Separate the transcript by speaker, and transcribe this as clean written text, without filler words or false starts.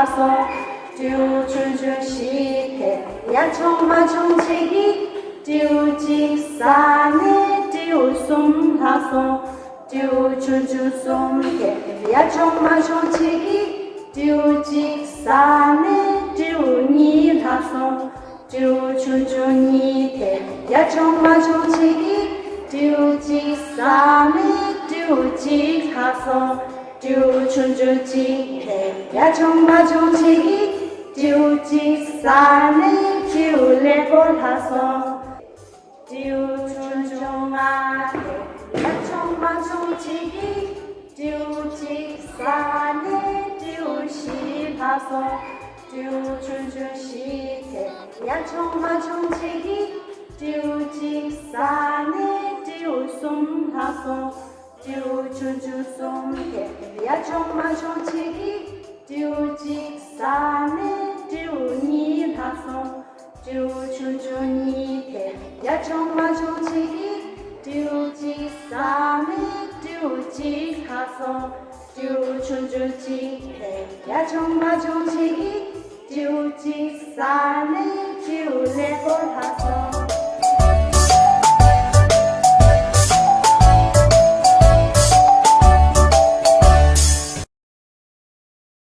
Speaker 1: 다섯 듀주주시대 야청마청치기 듀직사네 듀솜다섯 듀주주솜대 야청마청치기 듀직사네 듀니다섯 듀주주니대 야청마청치기 듀직사네 듀직다섯 듀주주지대 야청마청치기 듀직사네 듀레고다섯 듀주중아대 야청마청치기 듀직사네 듀시다섯 듀주주시대 야청마청치기 듀직사네 듀솜다섯 듀주주솜대 야청마청치기 듀직사네 듀니다섯 듀주주니대 야청마청치기 듀직사네 듀직다섯 듀주주지대 야청마청치기 듀직사네 듀레고다섯